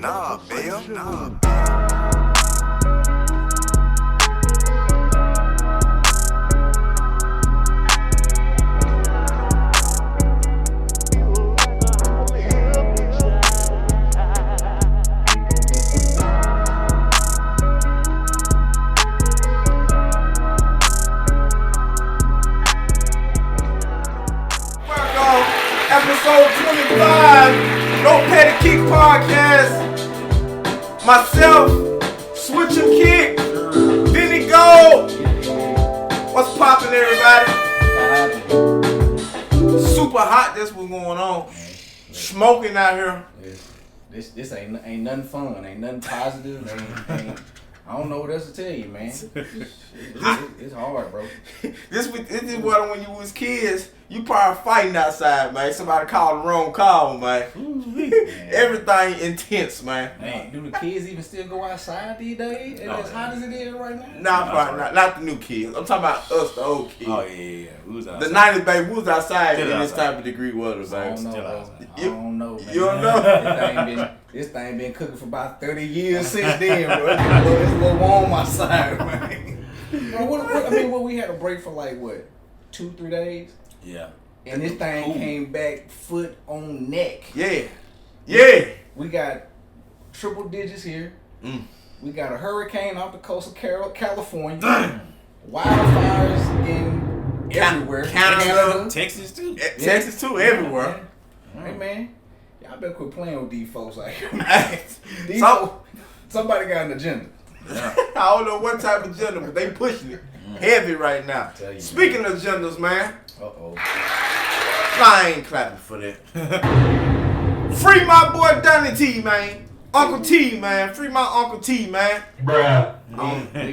Nah, Bill. Episode 25, NoPettiKicks podcast. Myself, Switch and Kick, Vinny Gold. What's poppin', everybody? Super hot. That's what's going on. Smoking out here. This ain't nothing fun. Ain't nothing positive. Ain't I don't know what else to tell you, man. It's hard, bro. This is what when you was kids, you probably fighting outside, man. Somebody called the wrong call, man. Everything intense, man. Do the kids even still go outside these days? As hot as it is right now? Nah, probably not the new kids. I'm talking about us, the old kids. Oh, yeah. We was the 90s, baby, we was outside in this type of degree weather, I man. don't know, man. You don't know? This thing been cooking for about 30 years since then, bro. It's a little warm outside, man. Bro, what we had a break for like, 2-3 days? Yeah. And this thing came back foot on neck. Yeah. We got triple digits here. We got a hurricane off the coast of California. Wildfires in everywhere. Canada. Texas, too. Texas, too, everywhere. Hey, man. Y'all better quit playing with these folks out here, man. Somebody got an agenda. Yeah. I don't know what type of agenda, but they pushing it heavy right now. Speaking of agendas, man. I ain't clapping for that. Free my boy Donnie T, man. Uncle T, man. Free my Uncle T, man. Bruh.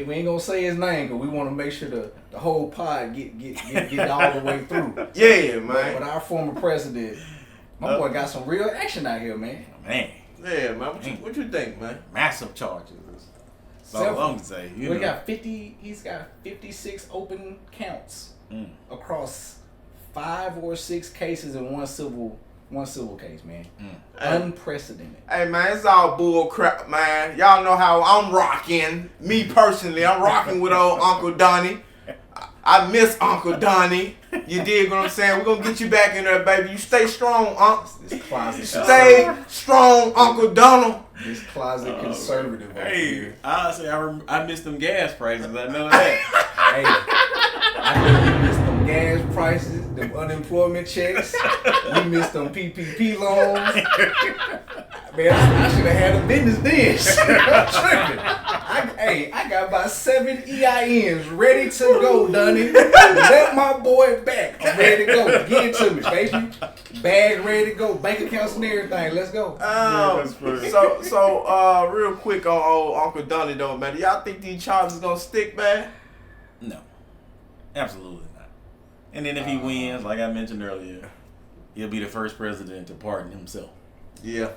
We ain't gonna say his name because we want to make sure the whole pod get all the way through. Yeah, man. But our former president, my boy got some real action out here, man. Man. Yeah, man. What you think, man? Massive charges. That's all I'm gonna say. He's got 56 open counts across 5 or 6 cases and one civil case, man. Unprecedented. Hey, man, it's all bull crap, man. Y'all know how I'm rocking. Me personally, I'm rocking with old Uncle Donnie. I miss Uncle Donnie. You dig what I'm saying? We're going to get you back in there, baby. You stay strong, Unc. Stay strong, Uncle Donald. This closet conservative. Hey, honestly, I miss them gas prices. I know that. Hey, I miss them gas prices, them unemployment checks. We miss them PPP loans. Man, I should have had a business then. I'm tripping. I got about 7 EINs ready to go, Donnie. Let my boy back. I'm ready to go. Get it to me, baby. Bag ready to go. Bank accounts and everything. Let's go. So real quick on old Uncle Donnie though, man. Do y'all think these charges gonna stick, man? No. Absolutely not. And then if he wins, like I mentioned earlier, he'll be the first president to pardon himself. Yeah.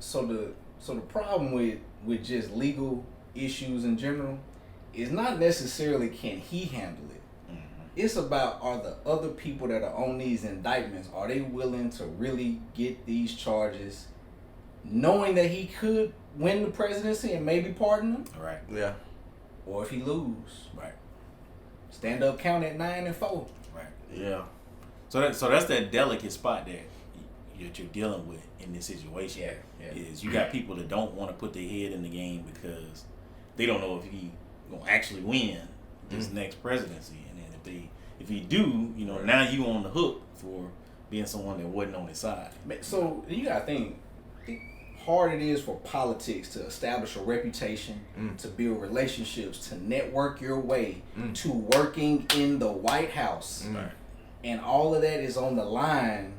So the problem with just legal issues in general is not necessarily can he handle it. It's about, are the other people that are on these indictments, are they willing to really get these charges knowing that he could win the presidency and maybe pardon them? Right. Yeah. Or if he lose. Right. Stand up count at 9-4. Right. Yeah. So that's that delicate spot that you're dealing with in this situation. Yeah. Is you got people that don't want to put their head in the game because they don't know if he gonna actually win this next presidency, and then if he do, now you on the hook for being someone that wasn't on his side. So you gotta think hard it is for politics to establish a reputation, to build relationships, to network your way to working in the White House, and all of that is on the line,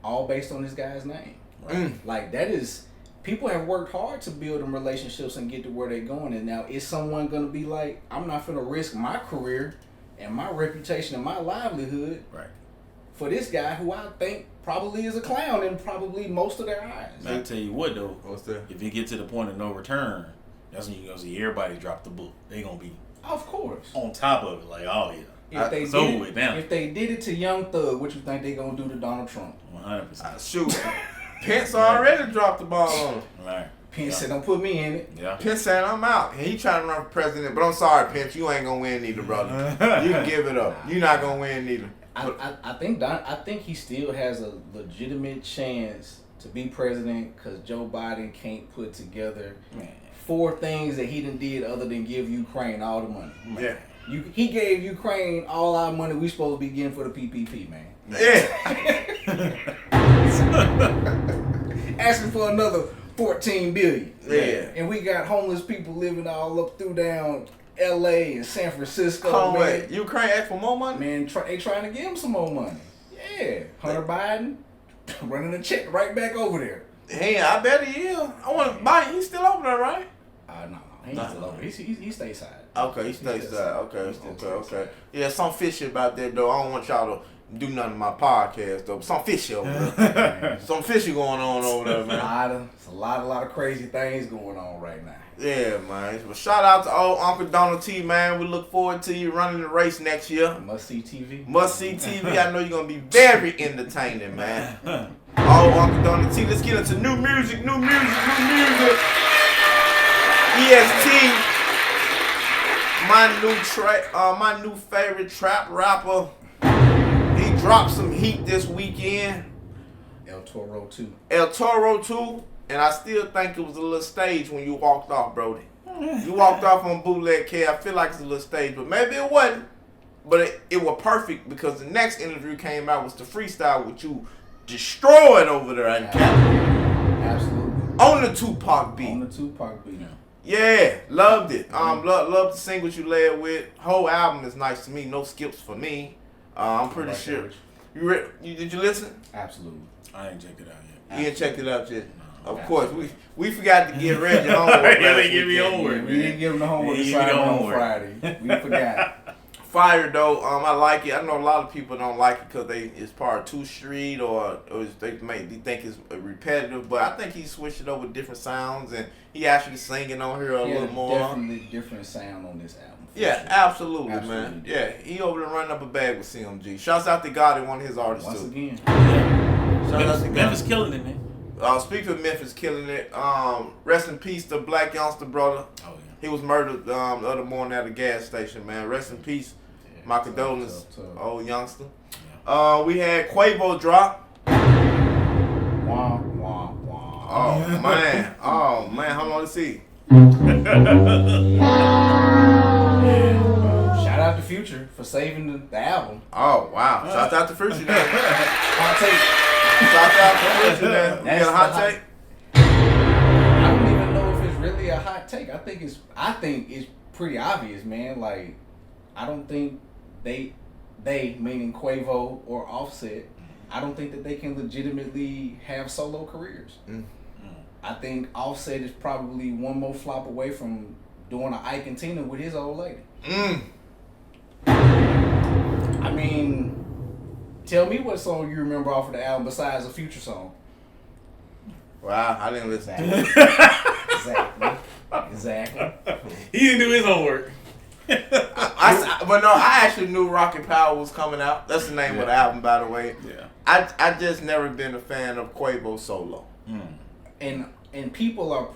all based on this guy's name. Right? Like that is. People have worked hard to build them relationships and get to where they're going. And now, is someone going to be like, I'm not going to risk my career and my reputation and my livelihood for this guy who I think probably is a clown in probably most of their eyes. And I tell you what, though, if you get to the point of no return, that's when you're going to see everybody drop the book. They're going to be of course on top of it. Like, oh, yeah. If they did it to Young Thug, what you think they going to do to Donald Trump? 100%. Shoot. Pence already dropped the ball on him. Right. Pence said, "Don't put me in it." Yeah. Pence said, I'm out. And he trying to run for president. But I'm sorry, Pence, you ain't going to win neither, brother. You can give it up. You're not going to win neither. I think he still has a legitimate chance to be president because Joe Biden can't put together 4 things that he done did other than give Ukraine all the money. Yeah. He gave Ukraine all our money we supposed to be getting for the PPP, man. Yeah. Asking for another $14 billion. Yeah. And we got homeless people living all up through down LA and San Francisco. Oh, man. wait. Ukraine asked for more money? Man, they trying to give him some more money. Yeah. Hunter Biden running a check right back over there. Hey, I bet he is. I want to buy. He's still over there, right? No. He's still over. He stateside. Okay, he stateside. Okay. Yeah, some fishy about that, though. I don't want y'all to do nothing to my podcast, though. Some fishy over there. Some fishy going on over there, man. It's a lot of crazy things going on right now. Yeah, man. But shout out to old Uncle Donald T, man. We look forward to you running the race next year. Must see TV. Must see TV. I know you're going to be very entertaining, man. Old Uncle Donald T. Let's get into new music. EST. My new favorite trap rapper. He dropped some heat this weekend. El Toro 2. And I still think it was a little stage when you walked off, Brody. You walked off on Bootleg K. I feel like it's a little stage, but maybe it wasn't. But it was perfect because the next interview came out was the freestyle which you destroyed over there in Cali. Absolutely. On the Tupac beat. Yeah, loved it. Loved the singles you led with. Whole album is nice to me. No skips for me. I'm pretty sure. Did you listen? Absolutely. I ain't checked it out yet. You ain't checked it out yet. Of course, we forgot to get Reggie homework. Yeah, they give me homework. We didn't give him the homework assignment on Friday. We forgot. Fire though, I like it. I know a lot of people don't like it because it's part of 2 Street or they think it's repetitive. But I think he switched it over different sounds and he actually singing on here a little more. Definitely different sound on this album. Yeah, sure. Absolutely, man. Yeah, he over there running up a bag with CMG. Shouts out to God, one of his artists Once too. again. Shout out to Memphis killing it, man. Speaking of Memphis killing it, rest in peace to Black Youngster brother. Oh yeah. He was murdered the other morning at a gas station, man. Rest in peace. Yeah, my condolences, old youngster. Yeah. We had Quavo drop. Wah, wah, wah. Oh man, how long is he? Shout out to Future for saving the album. Oh wow! Shout out to Future. Hot take. Shout out to Future, man. You got a hot take? I don't even know if it's really a hot take. I think it's pretty obvious, man. Like, I don't think they meaning Quavo or Offset, I don't think that they can legitimately have solo careers. I think Offset is probably one more flop away from doing an Ike and Tina with his old lady. I mean, tell me what song you remember off of the album besides a Future song. Wow, I didn't listen to it. Exactly. He didn't do his homework. But no, I actually knew Rocket Power was coming out. That's the name of the album, by the way. Yeah. I just never been a fan of Quavo solo. And people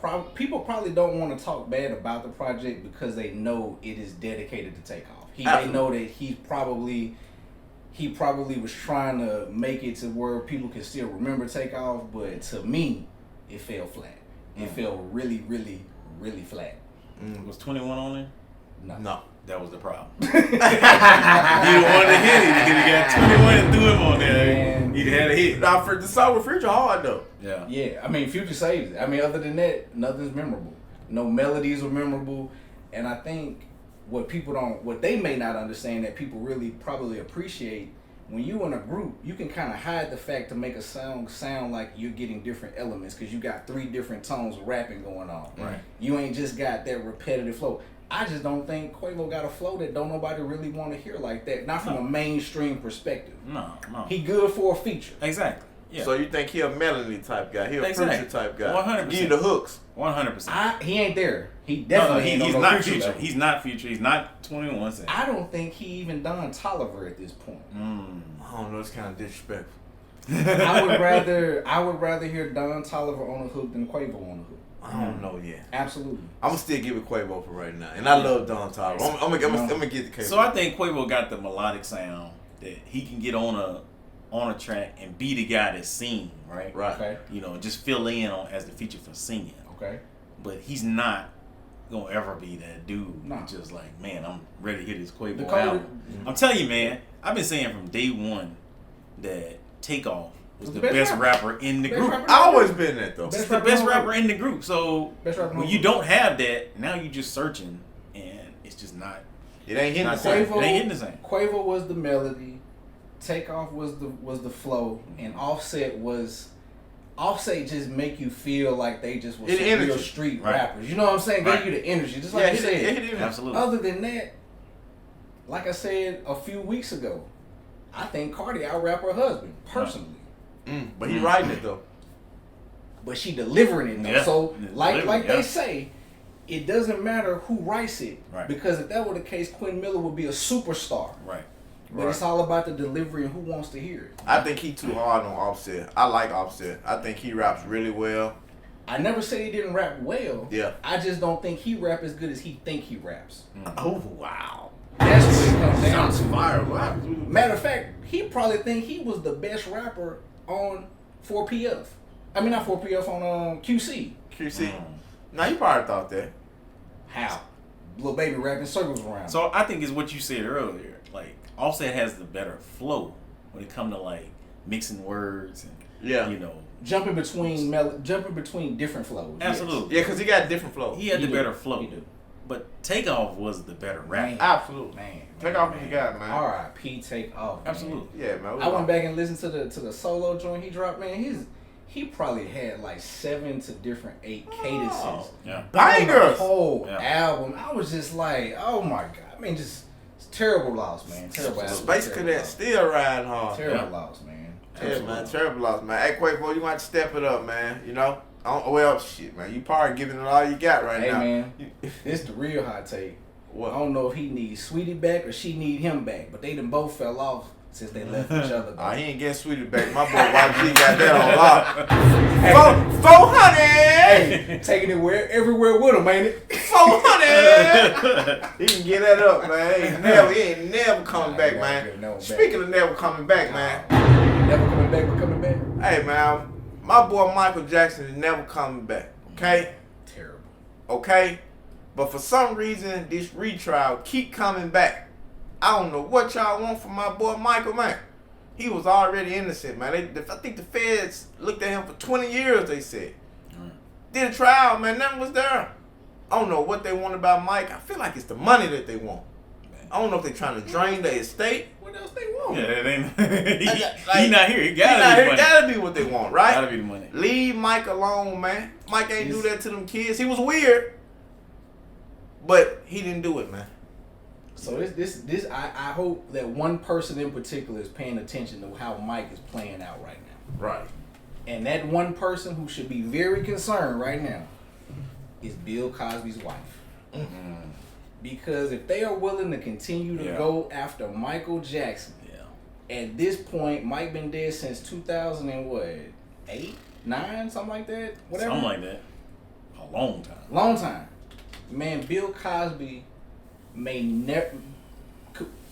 probably don't want to talk bad about the project because they know it is dedicated to Takeoff. They know that he probably was trying to make it to where people can still remember Takeoff, but to me, it fell flat. It fell really, really, really flat. Was 21 on there? No. That was the problem. He didn't want to hit it. He got 21 and threw him on there. He had a hit. Now, for the song with Future hard though. Yeah. I mean, Future saves it. I mean, other than that, nothing's memorable. No melodies are memorable. And I think what they may not understand that people really probably appreciate, when you in a group, you can kind of hide the fact to make a song sound like you're getting different elements because you got 3 different tones of rapping going on. Right. You ain't just got that repetitive flow. I just don't think Quavo got a flow that don't nobody really want to hear like that. Not from a mainstream perspective. No. He good for a feature. Exactly. Yeah. So you think he a melody type guy? He a Future type guy? 100%. Give you the hooks. 100%. He ain't there. He definitely ain't he's on not Future. He's not Future. He's not 21 Cent. I don't think he even done Tolliver at this point. I don't know. It's kind of disrespectful. I would rather hear Don Toliver on the hook than Quavo on the hook. I don't know yet. Absolutely. I'm gonna still give it Quavo for right now, and I love Don Toliver. I'm gonna get the Quavo. So I think Quavo got the melodic sound that he can get on a track and be the guy that's singing, right? Right. Okay. You know, just fill in on as the feature for singing. Okay. But he's not gonna ever be that dude. No. Just like, man, I'm ready to hit this Quavo Dakota- album. I'm telling you, man, I've been saying from day one that Takeoff was the best rapper in the group. I always been that though. He's the best rapper in the group. So Best rapper when you don't have that, now you're just searching, and it's just not. It ain't hitting the Not same. It ain't hitting the same. Quavo was the melody, Takeoff was the flow, and Offset just make you feel like they just was some real street rappers. You know what I'm saying? Gave you the energy, just like you said. Absolutely. Other than that, like I said a few weeks ago, I think Cardi out-rap her husband, personally. But he writing it though. But she delivering it though. Yeah. So like Yeah. they say, it doesn't matter who writes it. Right. Because if that were the case, Quinn Miller would be a superstar. Right. But it's all about the delivery and who wants to hear it. I think he too hard on Offset. I like Offset. I think he raps really well. I never said he didn't rap well. Yeah. I just don't think he rap as good as he think he raps. Oh wow. That's what it comes down Sounds to. fire. Wow. Matter of fact, he probably think he was the best rapper on 4PF. I mean, not 4PF, on QC. QC. Now you probably thought that. How? Lil Baby rapping circles around. So I think it's what you said earlier. Like Offset has the better flow when it comes to like mixing words and you know, jumping between different flows. absolutely. Yeah, because he got different flows. He had the better flow. He do. But Takeoff was the better rapper. Absolutely. Man. Takeoff is the guy, man. R.I.P. Takeoff. Absolutely. Yeah, man. I went back and listened to the solo joint he dropped. Man, he probably had like 7 to different 8 cadences. Yeah. Bangers. The whole album. I was just like, oh my god. I mean, just it's terrible loss, man. Terrible album. Space Cadet still riding hard. Terrible loss, man. Yeah, man. Terrible loss, man. Hey, Quavo, you want to step it up, man. You know? Well, shit, man. You probably giving it all you got right now. Hey, man. This the real hot take. What? I don't know if he needs Sweetie back or she need him back, but they done both fell off since they left each other. He ain't getting Sweetie back. My boy YG got that on lock. 400! Hey, taking it everywhere with him, ain't it? 400! He can get that up, man. He ain't never coming back, man. Speaking of never coming back, man. Never coming back, but coming back. Hey, man. My boy Michael Jackson is never coming back. Okay? Terrible. Okay? But for some reason, this retrial keep coming back. I don't know what y'all want from my boy Michael, man. He was already innocent, man. I think the feds looked at him for 20 years, they said. Did a trial, man. Nothing was there. I don't know what they want about Mike. I feel like it's the money that they want. I don't know if they're trying to drain the estate. What else they want? Yeah, it ain't. He not here. He gotta be what they want, right? Gotta be the money. Leave Mike alone, man. Mike ain't do that to them kids. He was weird, but he didn't do it, man. So I hope that one person in particular is paying attention to how Mike is playing out right now. Right. And that one person who should be very concerned right now is Bill Cosby's wife. Mm-hmm. Because if they are willing to continue to go after Michael Jackson, at this point, Mike been dead since 2008, 9, something like that, whatever. Something like that. A long time. Long time. Man, Bill Cosby may never.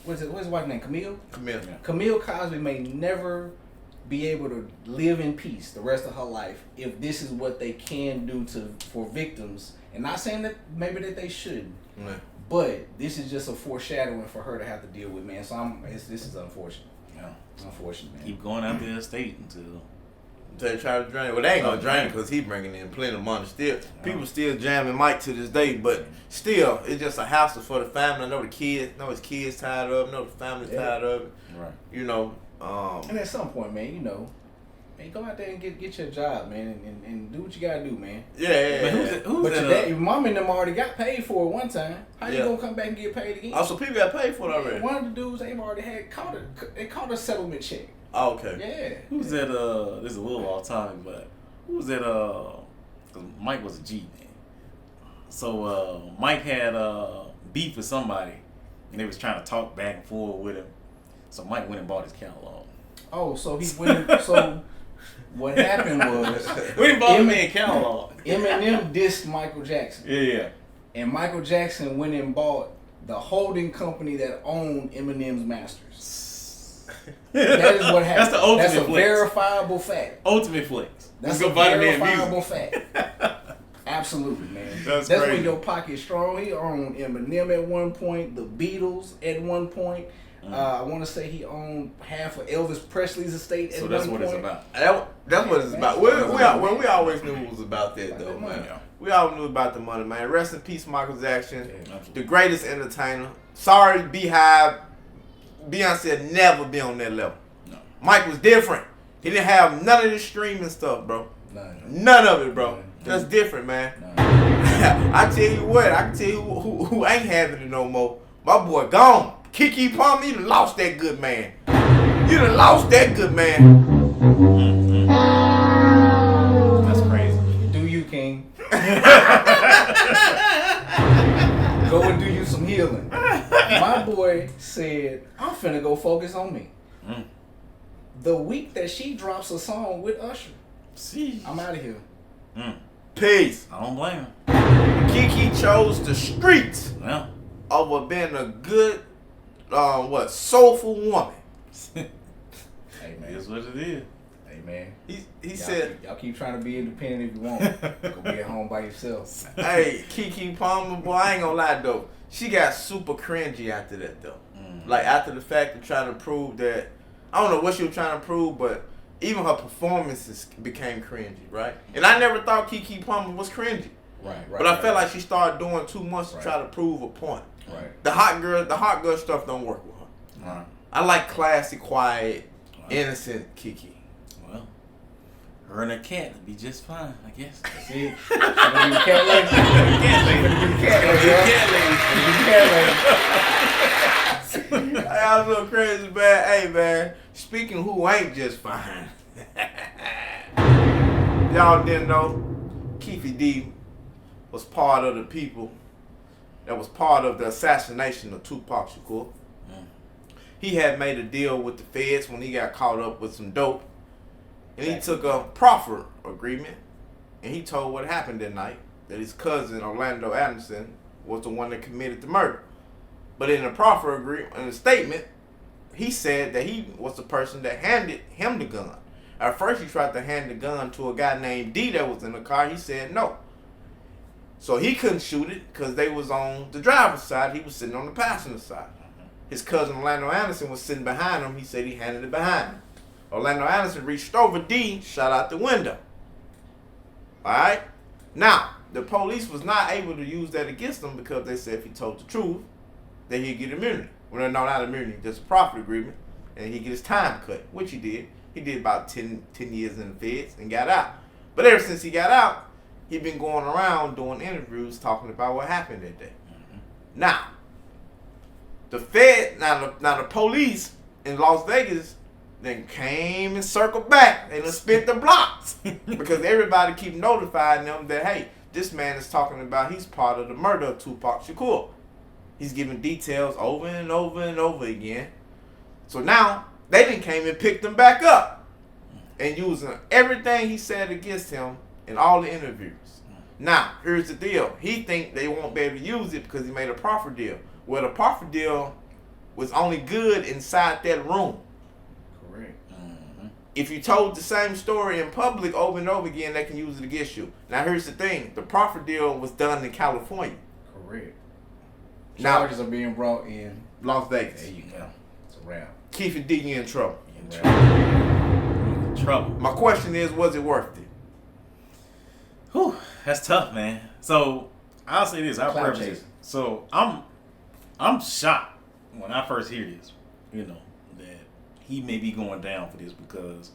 What's his wife's name? Camille. Camille. Yeah. Camille Cosby may never be able to live in peace the rest of her life if this is what they can do for victims. And not saying that maybe that they should, but this is just a foreshadowing for her to have to deal with, man. So this is unfortunate. Yeah. It's unfortunate, man. Keep going out the estate until They try to drain it. Well, they ain't gonna drain it because he bringing in plenty of money. Still, people still jamming Mike to this day, but still, it's just a hassle for the family. I know the kids, know his kids tired of it, know the family's tired of it. Right. You know. And at some point, man, man, go out there and get your job, man, and do what you gotta do, man. Yeah. But your mom and them already got paid for it one time. How you gonna come back and get paid again? Oh, so people got paid for it already. One of the dudes they've already caught a settlement check. Oh, okay. Yeah. Who's that? This is a little off topic, but who was that? 'Cause Mike was a G man. So Mike had beef with somebody, and they was trying to talk back and forth with him. So Mike went and bought his catalog. Oh, so he went. So what happened was We didn't bother me in catalog. Eminem dissed Michael Jackson. Yeah. And Michael Jackson went and bought the holding company that owned Eminem's masters. That is what happened. That's the ultimate That's a flex. verifiable fact. Ultimate flex. That's Let's a go buy the damn verifiable music. fact. Absolutely, man. That's when crazy. your pocket's strong. He owned Eminem at one point, the Beatles at one point. I want to say he owned half of Elvis Presley's estate at So one that's point. what it's about. That's what it's about. We always knew it was about that, though, man. Yeah. We all knew about the money, man. Rest in peace, Michael Jackson, Absolutely. the greatest entertainer. Sorry, Beehive. Beyonce had never been on that level. No. Mike was different. He didn't have none of this streaming stuff, bro. None of it, bro. That's different, man. I tell you what, I can tell you who ain't having it no more. My boy gone. Keke Palmer, you done lost that good man. You done lost that good man. That's crazy. Do you, King? Go and do you some healing. My boy said, I'm finna go focus on me. The week that she drops a song with Usher, See. I'm out of here. Peace. I don't blame him. Keke chose the streets Well. over being a good, soulful woman. Hey, man. It is what it is. Hey, man. He said, Y'all keep trying to be independent if you want. Go be at home by yourself. hey, Keke Palmer, boy, I ain't gonna lie, though. She got super cringy after that, though. Like, after the fact of trying to prove that, I don't know what she was trying to prove, but even her performances became cringy, right? And I never thought Keke Palmer was cringy. Right. But I felt like she started doing too much to try to prove a point. Right. The hot girl stuff don't work with her. Right. I like classy, quiet, innocent Keke. Well, her and a cat would be just fine, I guess. See? Gonna be the cat lady. Cat lady. Cat lady. Hey, I was a little crazy, man. Hey, man. Speaking who ain't just fine. Y'all didn't know Keefe D was part of the people that was part of the assassination of Tupac Shakur. He had made a deal with the feds when he got caught up with some dope. And he took a proffer agreement. And he told what happened that night. That his cousin, Orlando Anderson, was the one that committed the murder. But in the proffer agreement, in the statement, he said that he was the person that handed him the gun. At first, he tried to hand the gun to a guy named D that was in the car. He said no. So he couldn't shoot it because they was on the driver's side. He was sitting on the passenger side. His cousin, Orlando Anderson, was sitting behind him. He said he handed it behind him. Orlando Anderson reached over D, shot out the window. All right? Now, the police was not able to use that against him because they said if he told the truth, then he'd get immunity. Well, no, not immunity, just a profit agreement, and he'd get his time cut, which he did. He did about 10 years in the feds and got out. But ever since he got out, he'd been going around doing interviews talking about what happened that day. Now, the police in Las Vegas then came and circled back and spent the blocks because everybody keep notifying them that, hey, this man is talking about he's part of the murder of Tupac Shakur. He's giving details over and over and over again. So now they then came and picked him back up and using everything he said against him in all the interviews. Now, here's the deal. He think they won't be able to use it because he made a proffer deal. Well, the proffer deal was only good inside that room. Correct. If you told the same story in public over and over again, they can use it against you. Now, here's the thing. The proffer deal was done in California. Correct. Now, Charges are being brought in Las Vegas. There you go. It's a wrap. Keefe D in trouble. In trouble. My question is, was it worth it? Whew, that's tough, man. So I'll say this. I'll Clout preface it. chasing. So I'm shocked when I first hear this, that he may be going down for this because,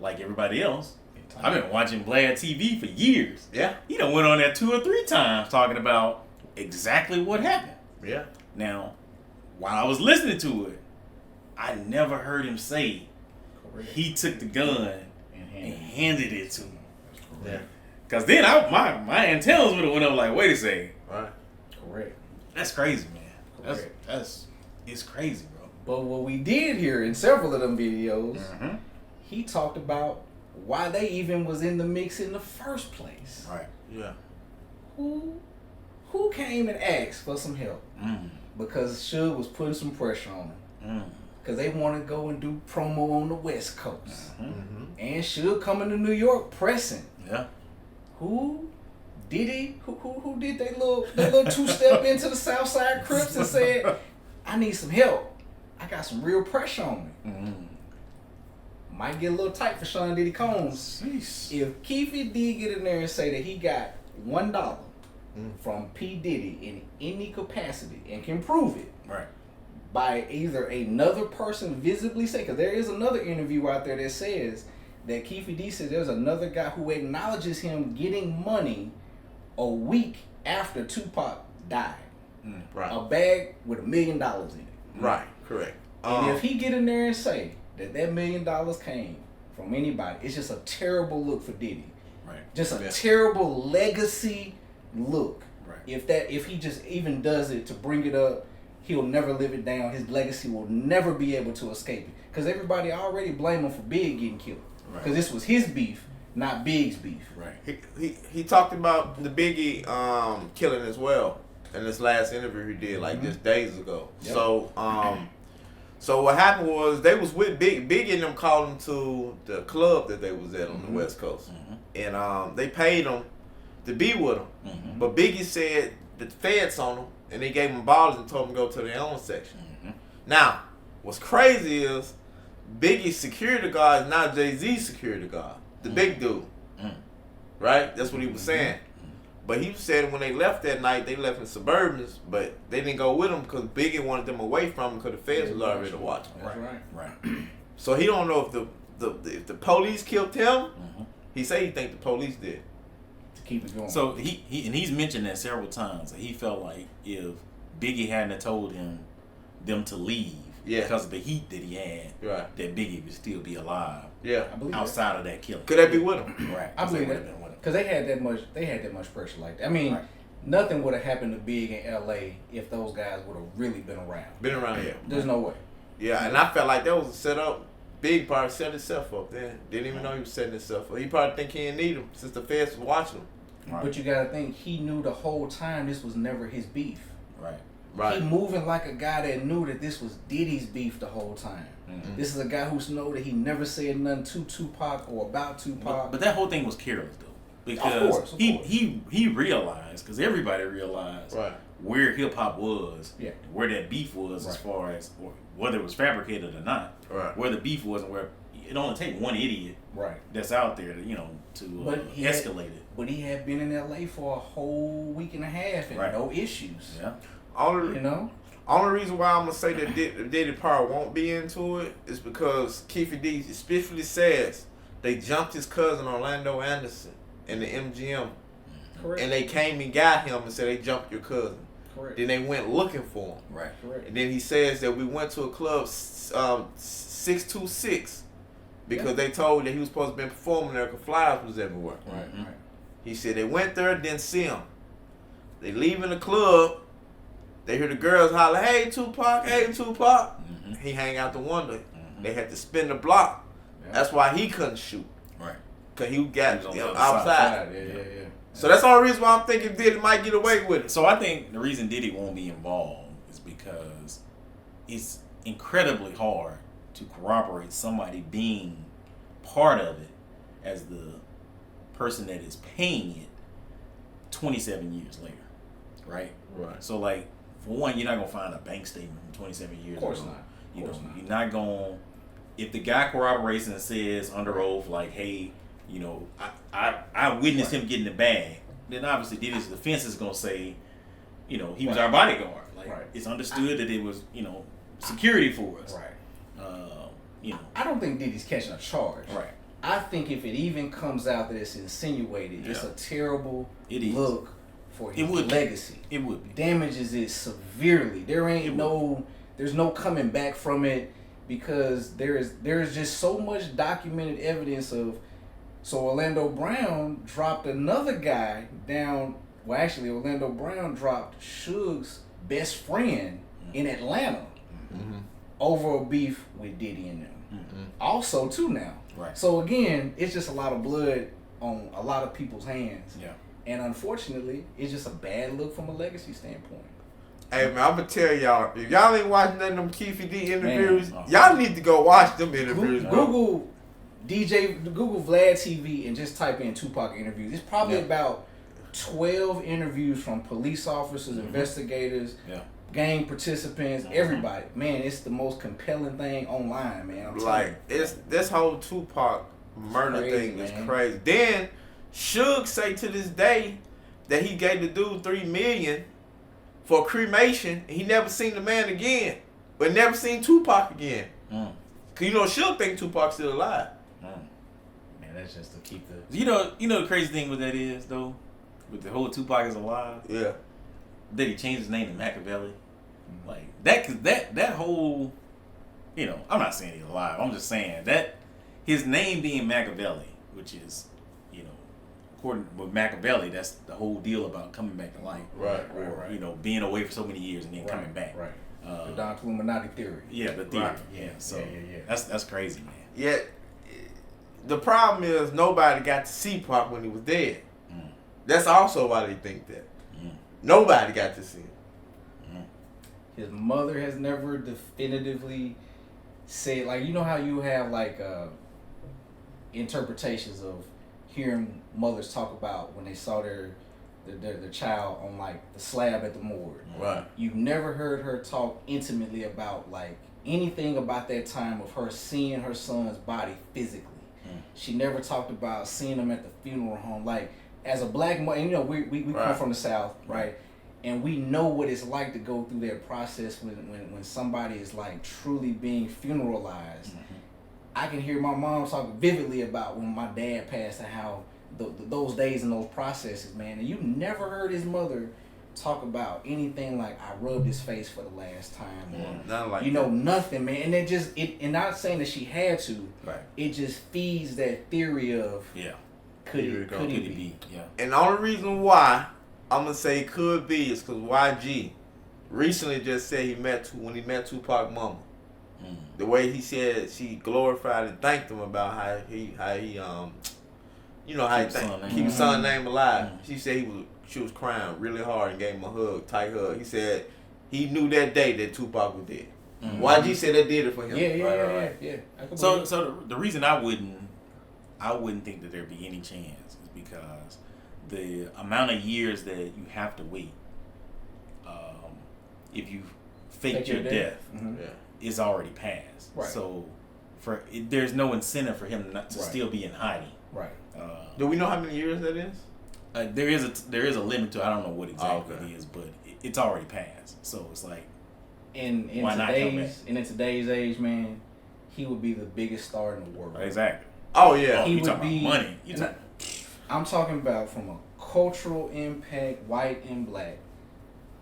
like everybody else, I've been watching Vlad TV for years. Yeah. He done went on there 2 or 3 times talking about exactly what happened. Yeah. Now, while I was listening to it, I never heard him say Correct. he took the gun And and handed it to him. Yeah. Cause then my antennas would have went up like, wait a second. Right. Correct. That's crazy, man. Correct. It's crazy, bro. But what we did hear in several of them videos, he talked about why they even was in the mix in the first place. Right. Yeah. Who came and asked for some help? Because Suge was putting some pressure on him. Because they want to go and do promo on the West Coast. And Suge coming to New York pressing. Yeah. Who did he? Who did they little two-step into the Southside Crips and said, I need some help. I got some real pressure on me. Might get a little tight for Sean Diddy Combs. Jeez. If Keefe D get in there and say that he got $1 from P. Diddy in any capacity and can prove it, Right. by either another person visibly say, because there is another interview out there that says that Keefe D said there's another guy who acknowledges him getting money a week after Tupac died. Right. A bag with $1 million in it. Right. Correct. And if he get in there and say that $1 million came from anybody, it's just a terrible look for Diddy. Right. Just a terrible legacy look. Right. If he just even does it to bring it up, he'll never live it down. His legacy will never be able to escape it. Because everybody already blame him for Big getting killed. Because this was his beef, not Big's beef. Right. He talked about the Biggie killing as well in this last interview he did just days ago. Yep. So what happened was they was with Biggie and them called him to the club that they was at on the West Coast, and they paid him to be with him. But Biggie said that the feds on him, and they gave him ballers and told him to go to their own section. Now, what's crazy is Biggie's security guard is not Jay-Z's security guard, the big dude. Right? That's what he was saying. But he said when they left that night, they left in Suburbans, but they didn't go with him because Biggie wanted them away from him because the feds was already watching. That's right. Right. So he don't know if the police killed him. He say he think the police did. To keep it going. So he's mentioned that several times. That he felt like if Biggie hadn't have told them to leave because of the heat that he had, Right. that Biggie would still be alive. Yeah. I believe outside of that killing. Could they be with him? Right. I believe that. that. Because they had that much pressure like that. I mean, nothing would have happened to Big in LA if those guys would have really been around. Been around here. There's no way. Yeah, and I felt like that was a setup. Big probably set himself up then. Didn't even know he was setting himself up. He probably think he didn't need him since the feds was watching him. Right. But you gotta think he knew the whole time this was never his beef. Right. He moving like a guy that knew that this was Diddy's beef the whole time. This is a guy who know that he never said nothing to Tupac or about Tupac. But that whole thing was careless though, because of course. he realized, because everybody realized where hip hop was, where that beef was as far as whether it was fabricated or not, where the beef was, and where it only take one idiot that's out there to escalate it. But he had been in LA for a whole week and a half and no issues. Yeah. Only reason why I'm gonna say that Diddy probably won't be into it is because Keefe D especially says they jumped his cousin Orlando Anderson in the MGM, and they came and got him and said they jumped your cousin. Then they went looking for him. And then he says that we went to a club 626 because they told that he was supposed to be performing there because flyers was everywhere. He said they went there, didn't see him. They leaving the club. They hear the girls holler, "Hey Tupac, hey Tupac." He hang out the window. They had to spin the block. That's why he couldn't shoot. Cause he got outside. So that's the only reason why I'm thinking Diddy might get away with it. So I think the reason Diddy won't be involved is because it's incredibly hard to corroborate somebody being part of it as the person that is paying it 27 years later. Right. So like, for one, you're not gonna find a bank statement from 27 years ago. Of course not. You're not gonna. If the guy corroborates and says under oath, like, "Hey, I witnessed him getting the bag," then obviously Diddy's defense is gonna say, he was our bodyguard. Like, it's understood that it was, security for us. I don't think Diddy's catching a charge. I think if it even comes out that it's insinuated, it's a terrible look for his legacy. It would be. Damages it severely. There's no coming back from it because there's just so much documented evidence of. So Orlando Brown dropped another guy down. Well, actually, Orlando Brown dropped Suge's best friend in Atlanta. over a beef with Diddy and them. Mm-hmm. Also, too, now. Right. So again, it's just a lot of blood on a lot of people's hands. Yeah. And unfortunately, it's just a bad look from a legacy standpoint. Hey man, I'm gonna tell y'all, if y'all ain't watching none of them Keefe D interviews, Man. y'all need to go watch them interviews. Google Vlad TV and just type in Tupac interviews. It's probably about 12 interviews from police officers, investigators, gang participants, everybody. Man, it's the most compelling thing online, man. I'm telling you. It's this whole Tupac murder Crazy, thing is man. crazy. Then Suge say to this day that he gave the dude $3 million for cremation, and he never seen the man again, but never seen Tupac again. Cause you know Suge think Tupac's still alive. Man, that's just to keep the. You know the crazy thing with that is though, with the whole Tupac is alive. Yeah. That he changed his name to Machiavelli. Like that whole, you know, I'm not saying he's alive. I'm just saying that his name being Machiavelli, which is, you know, according with Machiavelli, that's the whole deal about coming back to life. Right. You know, being away for so many years and then coming back. Right. The Don Illuminati theory. Yeah, the theory. Right. Yeah. So Yeah. that's crazy, man. Yet the problem is nobody got to see Pac when he was dead. That's also why they think that. Nobody got to see him. His mother has never definitively said, like, you know how you have like interpretations of hearing mothers talk about when they saw their child on like the slab at the morgue. Right. You've never heard her talk intimately about like anything about that time of her seeing her son's body physically. She never talked about seeing him at the funeral home. Like, as a black mother, and you know, we come from the South, right? And we know what it's like to go through that process when somebody is like truly being funeralized. I can hear my mom talk vividly about when my dad passed and how those days and those processes, man. And you never heard his mother talk about anything like, I rubbed his face for the last time, or Nothing like nothing, man. And and not saying that she had to, Right. it just feeds that theory of could it be? Yeah. And the only reason why I'm gonna say it could be is because YG recently just said when he met Tupac mama. The way he said she glorified and thanked him about how he keep his son's name alive. She said she was crying really hard and gave him a tight hug. He said he knew that day that Tupac was dead. YG said that did it for him. Yeah. So the reason I wouldn't think that there'd be any chance is because the amount of years that you have to wait if you faked your death is already passed. Right. So there's no incentive for him not to still be in hiding. Right. Do we know how many years that is? There is a limit to it. I don't know what exactly it is, but it's already passed. So it's like, in today's age, man, he would be the biggest star in the world. Exactly. Oh yeah. He you would talking be about money. I'm talking about from a cultural impact, white and black.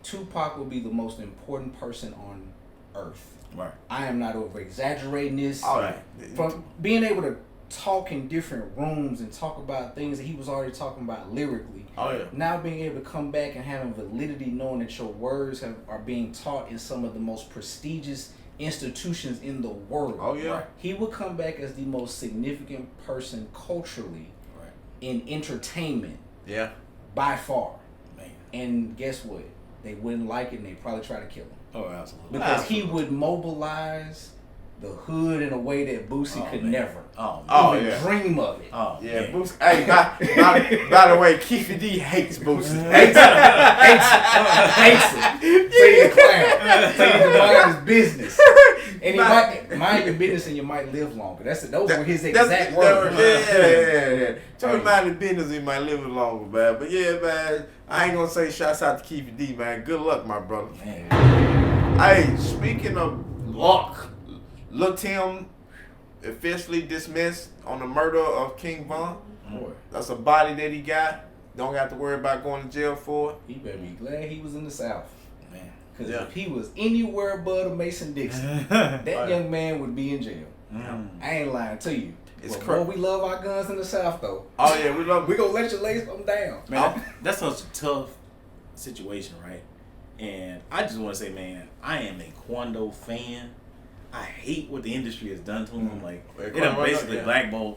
Tupac will be the most important person on earth. Right. I am not over exaggerating this. All right. From being able to talk in different rooms and talk about things that he was already talking about lyrically. Oh yeah. Now being able to come back and having validity, knowing that your words are being taught in some of the most prestigious institutions in the world. Oh yeah. Right. He would come back as the most significant person culturally in entertainment. Yeah. By far. Man. And guess what? They wouldn't like it and they'd probably try to kill him. Oh, absolutely. Because he would mobilize the hood in a way that Boosie could never even dream of it. Oh, yeah. Boosie. Hey, by the way, Keefe D hates Boosie. Hates it. Say he's a clown. Say he's mind his business. And he might mind your business and you might live longer. Those were his exact words. Yeah. Tell me mind the business and you might live longer, man. But yeah, man, I ain't gonna say shouts out to Keefe D, man. Good luck, my brother. Man. Hey, speaking of luck, Lil Tim officially dismissed on the murder of King Von. That's a body that he got. Don't have to worry about going to jail for it. He better be glad he was in the South. Man. Because if he was anywhere but a Mason-Dixon, that young man would be in jail. I ain't lying to you. It's crazy. We love our guns in the South, though. Oh, yeah, we love We gonna let you lay them down. Man, that's such a tough situation, right? And I just want to say, man, I am a Quando fan. I hate what the industry has done to him. Like, Like, it done Quando, basically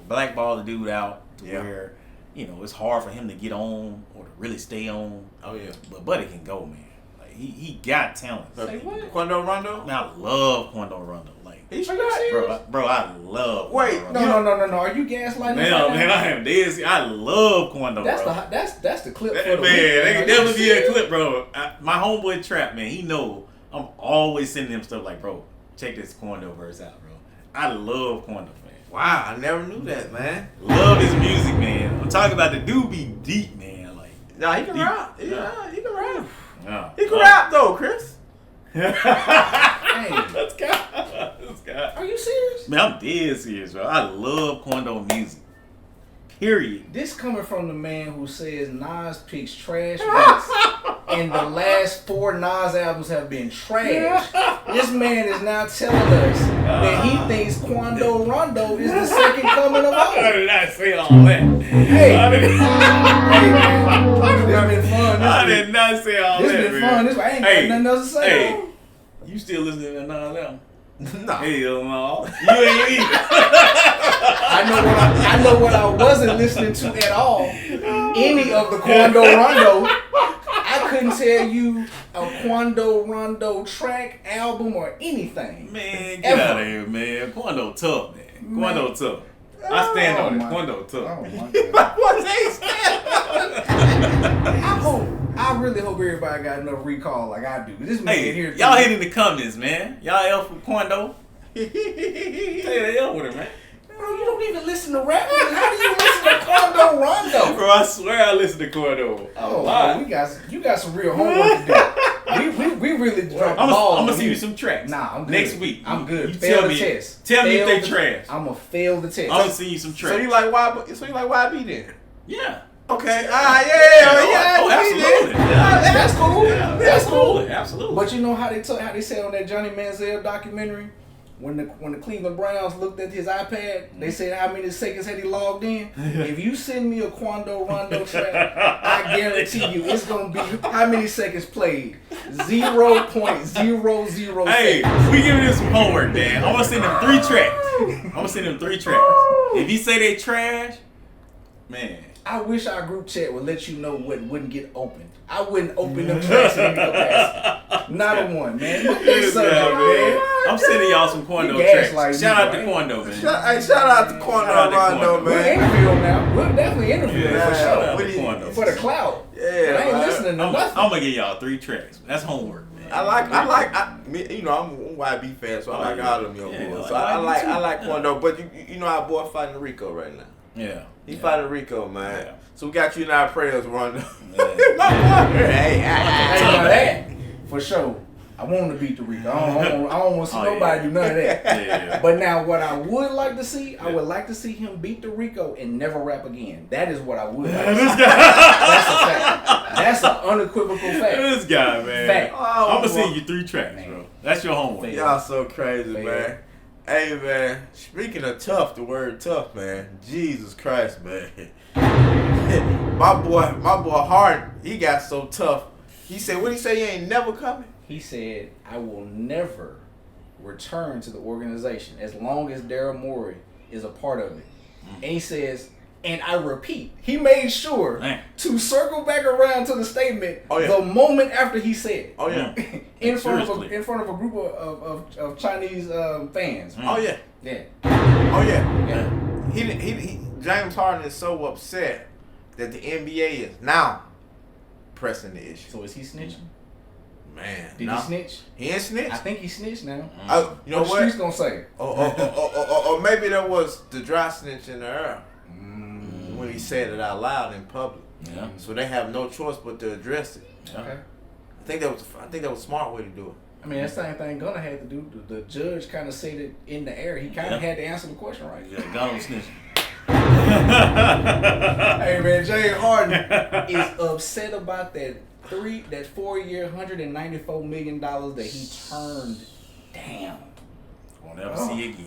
blackball the dude out to Yeah. where, it's hard for him to get on or to really stay on. Oh yeah. But Buddy can go, man. Like, he got talent. Say what? Quando Rondo. Man, I love Quando Rondo. Like, He's Are you serious? bro, I love. Wait, Quando Rondo. No. Are you gaslighting? Man, I am dead. I love Quando. That's bro. that's the clip for the Man, week. they can Are you definitely be a serious? clip, bro. My homeboy Trap, man, he know I'm always sending him stuff like, bro, check this Quando verse out, bro. I love Quando, man. Wow, I never knew that, man. Love his music, man. I'm talking about the dude be deep, man. Like, Nah, he can Deep. rap. Yeah, he can rap. yeah. He can rap though, Chris. Hey, Let's go. Let's go. are you serious? Man, I'm dead serious, bro. I love Quando music. Period. This coming from the man who says Nas picks trash beats, and the last 4 Nas albums have been trash. This man is now telling us that he thinks Quando Rondo is the second coming of I all. did not say all that. Hey. I did, Hey man, this been fun. I did not say all This that, been man. fun. This I ain't got nothing else to say. Hey, you still listening to Nas album? Nah. Hell no. You ain't either. I know what I wasn't listening to at all. Any of the Quando Rondo. I couldn't tell you a Quando Rondo track, album, or anything. Man, get out of here, man. Quando tough, man. Quando tough. I stand on it. Quando tough. Oh my God. What's he I really hope everybody got enough recall like I do. This man Hey, here. y'all hit in the comments, man. Y'all L for Quando. Say the L with it, man. Bro, you don't even listen to rap. How do you listen to Quando Rondo? Bro, I swear I listen to Quando. Oh, wow, you got some real homework to do. We really dropped the ball. I'm gonna send you some tracks. Nah, I'm good. Next week. I'm good. You Fail tell the me. test. Tell me if Fail they the- trash. I'm gonna fail the test. I'm gonna send you some tracks. So you like YB then? Yeah. Okay. Oh, absolutely. That's cool. That's cool. Absolutely. Absolutely. But you know how they said on that Johnny Manziel documentary, when the Cleveland Browns looked at his iPad, they said how many seconds had he logged in. If you send me a Quando Rondo track, I guarantee you it's gonna be how many seconds played? 0.00 Hey, seconds. we giving him some homework, man. I'm gonna send him 3 tracks. If he say they trash, man. I wish our group chat would let you know what wouldn't get opened. I wouldn't open them tracks in any capacity. Not a one, man. Look at that subject, man. I'm sending y'all some Quando You tracks. gaslighting Shout me, out to right? Quando, man. Shout out to Quando Shout out to Rondo, Quando. We'll man. interview him now. We'll definitely interview him Yeah. for Shout sure. out What to do you- Quando. For the clout. Yeah, But I ain't man. listening to I'm nothing. gonna give y'all 3 tracks. That's homework, man. I'm a YB fan, so I like all them young Yeah, boys. I So like I YB like too. I like Yeah. Quando, but you know our boy fighting Rico right now. Yeah. He yeah. fighting Rico, man. Yeah. So we got you in our prayers, Rondo. Yeah. My boy. Hey, Hey, now that, for sure. I want to beat the Rico. I don't want to see Oh, nobody yeah. do none of that. Yeah. But now, what I would like to see, I would like to see him beat the Rico and never rap again. That is what I would like to see. That's a fact. That's an unequivocal fact. This guy, man. Fact. Oh, I'm gonna boy. send you 3 tracks, Man. bro. That's your homework. Y'all so crazy, Man. man. Hey, man. Speaking of tough, the word tough, man. Jesus Christ, man. my boy Harden, he got so tough. He said, what he say? He ain't never coming. He said, I will never return to the organization as long as Daryl Morey is a part of it. And he says, and I repeat, he made sure Man. to circle back around to the statement Oh, yeah. the moment after he said it. Oh, yeah. in front Seriously. of a group of Chinese fans. Oh, yeah. Yeah. Oh, yeah. Yeah. He James Harden is so upset that the NBA is now pressing the issue. So is he snitching? Man, Did nah. he snitch? He ain't snitched. I think he snitched now. You know What the what? streets gonna say? Or maybe that was the dry snitch in the air when he said it out loud in public. Yeah. So they have no choice but to address it. Yeah. Okay. I think that was a smart way to do it. I mean, that same thing Gunna had to do. The judge kind of said it in the air. He kind of Yeah. had to answer the question right. Yeah, Gunna snitching. Hey man, James Harden is upset about that 4-year, $194 million that he turned down. Won't ever Oh. see again.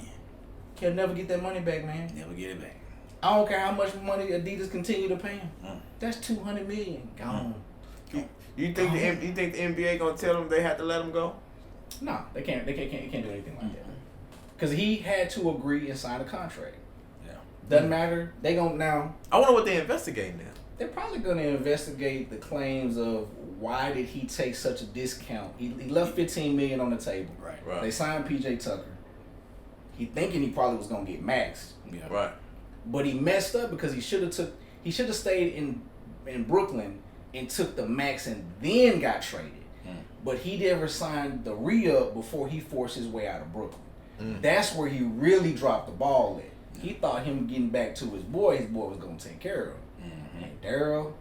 He'll never get that money back, man. Never get it back. I don't care how much money Adidas continue to pay him. Mm. That's $200 million gone. You think the NBA gonna tell them they have to let him go? No, they can't do anything like that. Because he had to agree and sign a contract. Yeah. Doesn't matter. They gonna now. I wonder what they investigating now. They're probably gonna investigate the claims of why did he take such a discount. He left $15 million on the table. Right. They signed PJ Tucker. He thinking he probably was gonna get maxed. Yeah. Right. But he messed up because he should have stayed in Brooklyn and took the max and then got traded. But he never signed the re-up before he forced his way out of Brooklyn. That's where he really dropped the ball at. He thought him getting back to his boy was gonna take care of him. And Daryl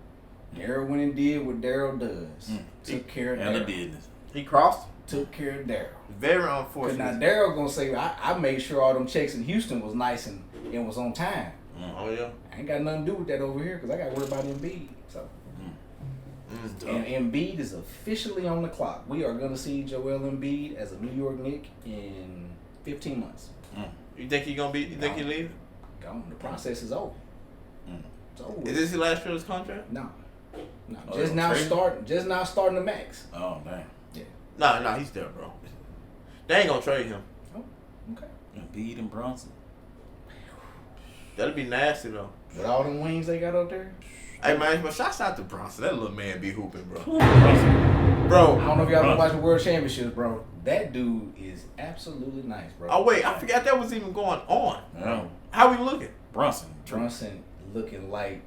went and did what Daryl does. Took care of And the Daryl. business. He crossed. Took care of Daryl. Very Cause unfortunate. now Daryl gonna say, I made sure all them checks in Houston was nice and was on time. Oh yeah. I ain't got nothing to do with that over here because I got to worry about Embiid. So, and Embiid is officially on the clock. We are going to see Joel Embiid as a New York Knick in 15 months. You think he gonna be? You think he leave? Gone. The process is over. It's over. Is this his last year of his contract? No. Oh, Just now starting the max. Oh, man. Yeah. No, he's there, bro. They ain't gonna trade him. Oh, okay. Embiid and Bronson. That'd be nasty though. With all them wings they got up there. Hey man, but shouts out to Bronson. That little man be hooping, bro. Bronson. Bro. I don't know if y'all been watching World Championships, bro. That dude is absolutely nice, bro. Oh wait, I forgot that was even going on. No. How we looking? Bronson. Brunson looking like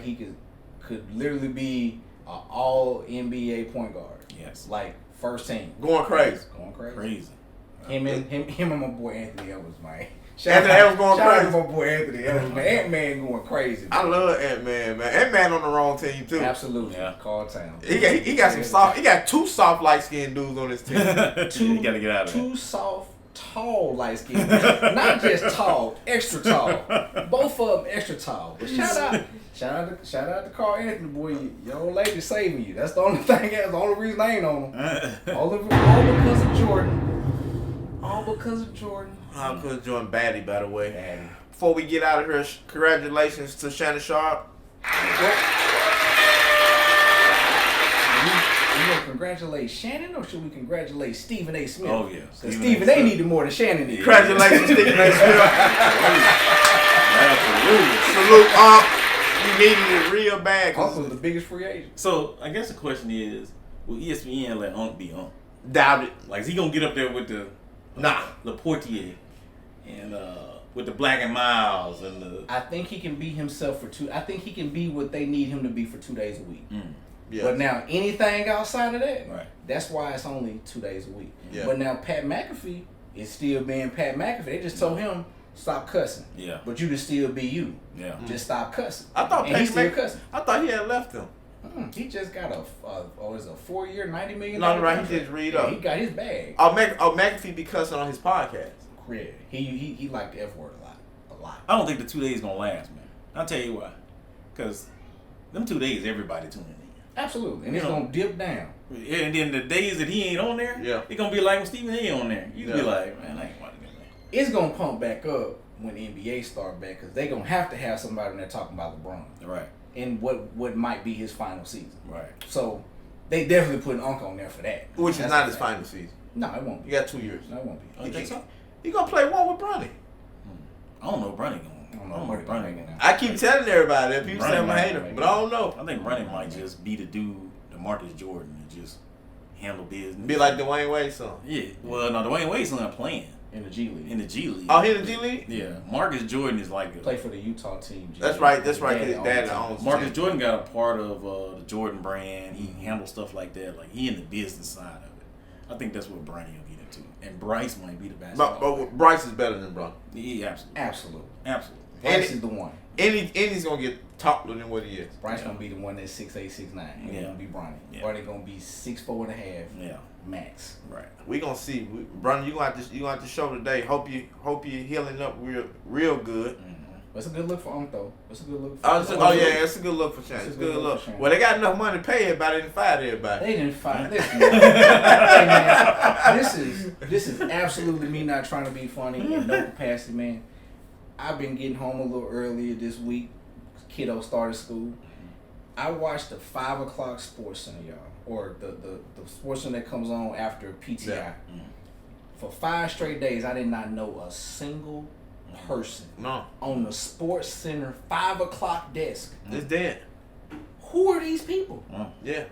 he could literally be an all NBA point guard. Yes. Like first team. Going crazy. Going crazy. Crazy. Him and my boy Anthony Edwards, man. Anthony Edwards going shout crazy. out to my boy Anthony Edwards, man. Ant-Man going crazy. I love Ant-Man, man. Ant-Man on the wrong team too. Absolutely. Yeah. Call town. He got some soft. He got two soft light skinned dudes on his team. You got to get out of Two soft, tall, light skinned. Not just tall, extra tall. Both of them extra tall. But shout out to Carl Anthony, boy. Your old lady saving you. That's the only thing. That's the only reason I ain't on him. All because of Jordan. All because of Jordan. I'm because Jordan Batty, by the way. Daddy. Before we get out of here, congratulations to Shannon Sharp. You want to congratulate Shannon or should we congratulate Stephen A. Smith? Oh, yeah. Because Stephen A. needed more than Shannon did. Congratulations, Stephen A. Smith. Absolutely. Salute, you needed it real bad. Uncle was the biggest free agent. So, I guess the question is, will ESPN let Unc be Unc? Doubt it. Like, is he going to get up there with the Laportier and with the Black and Miles and the... I think he can be himself I think he can be what they need him to be for 2 days a week. Yeah. But now anything outside of that, Right. that's why it's only 2 days a week. Yeah. But now Pat McAfee is still being Pat McAfee. They just told him, stop cussing. Yeah. But you can still be you. Yeah. Just stop cussing. I thought and he's still Pat cussing. I thought he had left him. He just got a 4-year, $90 million. No, right. contract. He just read Yeah, up. He got his bag. McAfee be cussing on his podcast. Yeah. He liked the F word a lot. I don't think the 2 days going to last, man. I'll tell you why. Because them 2 days, everybody tuning in. Absolutely. And it's You know. going to dip down. Yeah, and then the days that he ain't on there, Yeah. it's going to be like when Stephen A. on there. You be Yeah. like, man, I ain't watching that, man. It's going to pump back up when the NBA start back because they're going to have somebody in there talking about LeBron Right. and what might be his final season. Right. So they definitely put Unc on there for that. Which is That's not the his fact. final season. No, it won't You be. got 2 years. No, it won't be. You think so? He gonna play one with Bronny. I don't know Bronny going. I don't know what Bronny Bronny going. now. I keep telling everybody that people say I'm a Bronny hater, might- but I don't know. I think Bronny might just be the dude, the Marcus Jordan, and just handle business. Be like Dwayne Wade's son. Yeah. Well, no, Dwayne Wade's not playing In the G League. in the G League. Oh, he in the G League? Yeah. Marcus Jordan is like Play for the Utah team. G That's League. right. That's right. His His dad the team. owns. Marcus Jordan got a part of the Jordan brand. He handles stuff like that. Like he in the business side of it. I think that's what Bronny will get into. And Bryce might be the basketball. But Bryce is better than Bronny. Yeah, absolutely. Absolutely. Absolutely. Bryce is the one. And he's gonna get taller than what he is. Bryce gonna be the one that's 6'8", 6'9". He Yeah. gonna be Bronny. Yeah. Bronny gonna be 6'4.5" Yeah. max. Right. We gonna see. Bronny, you gonna have to show today. Hope you healing up real good. But it's a good look for Unc though. It's a good look. Yeah, it's a good look for Shannon. It's a good look. for Shannon. Well, they got enough money to pay everybody and fire everybody. They didn't find this. Hey, man, this is absolutely me not trying to be funny in no capacity, man. I've been getting home a little earlier this week. Kiddo started school. I watched the 5 o'clock Sports Center, y'all, or the Sports Center that comes on after PTI. Yeah. For 5 straight days, I did not know a single person on the Sports Center 5 o'clock desk. It's dead. Who are these people? Yeah.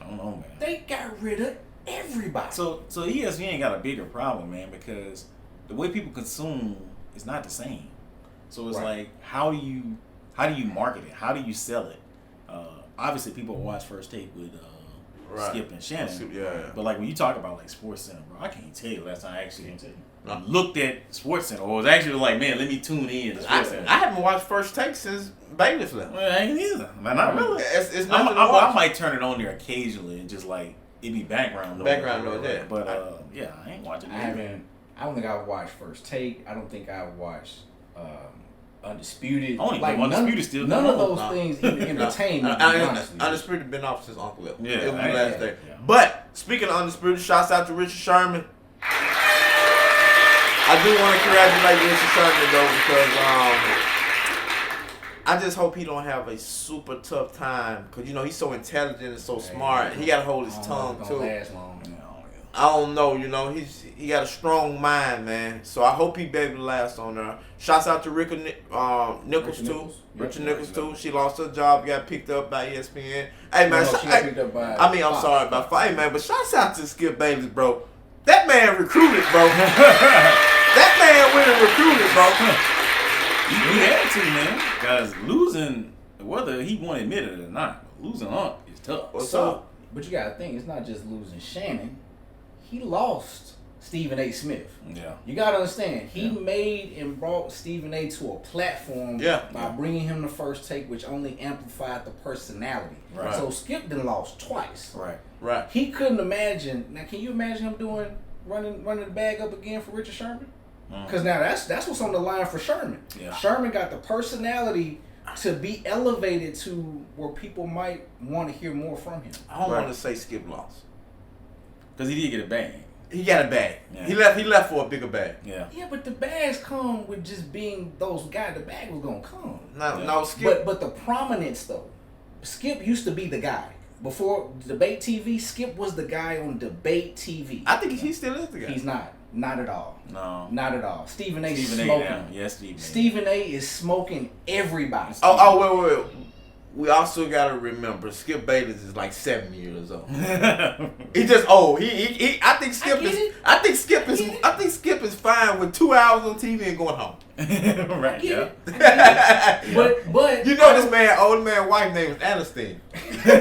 I don't know, man. They got rid of everybody. So ESPN got a bigger problem, man, because the way people consume is not the same. So it's like, how do you market it? How do you sell it? Obviously, people watch First Take with Skip and Shannon. Yeah. But like when you talk about like Sports Center, bro, I can't tell you last time I actually looked at Sports Center, or was actually like, man, let me tune in to Sports Center. I haven't watched First Take since Bailiff left. Well, I ain't either. Man, not really. It's I might turn it on there occasionally and just like it be background noise. Yeah. But yeah, I ain't watching it. I don't think I've watched First Take. I don't think I've watched Undisputed. I don't even know Undisputed still. None of those things even entertain me. Undisputed been off since Uncle left. Yeah, it was last day. Yeah. But speaking of Undisputed, shouts out to Richard Sherman. I do want to congratulate Richard Sherman though, because I just hope he don't have a super tough time, because he's so intelligent and so smart. He got to hold his tongue too. I don't know, he got a strong mind, man. So I hope he be able to last on there. Shouts out to Richard Nichols too. Richard Nichols too. She lost her job, got picked up by ESPN. Hey man, I'm sorry about Fox. Hey man, but shouts out to Skip Bayless, bro. That man recruited, bro. That man went and recruited, bro. He had to, man. Because losing, whether he want to admit it or not, losing Unc is tough. What's up? But you got to think, it's not just losing Shannon. He lost Stephen A. Smith. Yeah. You got to understand, he made and brought Stephen A. to a platform by bringing him the First Take, which only amplified the personality. Right. So Skip done lost twice. Right. He couldn't imagine. Now, can you imagine him running the bag up again for Richard Sherman? Because now that's what's on the line for Sherman. Yeah. Sherman got the personality to be elevated to where people might want to hear more from him. I don't want to say Skip lost. Because he did get a bag. He got a bag. Yeah. He left for a bigger bag. Yeah. Yeah, but the bags come with just being those guys. The bag was gonna come. No, Skip. But the prominence though, Skip used to be the guy. Before Debate TV, Skip was the guy on Debate TV. I think he still is the guy. He's not. Not at all. No. Not at all. Stephen A. is smoking. Yes, Stephen A. is smoking everybody. Wait. We also gotta remember Skip Bayless is like 7 years old. He's just old. I think Skip is fine with 2 hours on TV and going home. Right. Yeah. But this man, old man, wife name is Ernestine. Ernestine.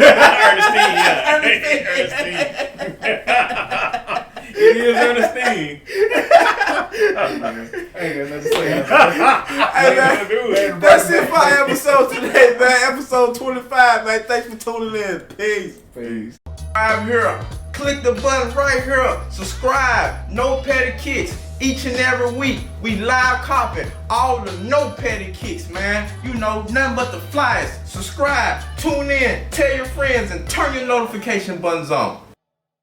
It is Ernestine. That's it for our episode today, man. Episode 25, man. Thanks for tuning in. Peace. Subscribe here. Click the button right here. Subscribe. NoPettiKicks. Each and every week, we live copy all the NoPettiKicks, man. Nothing but the flyers. Subscribe. Tune in. Tell your friends and turn your notification buttons on.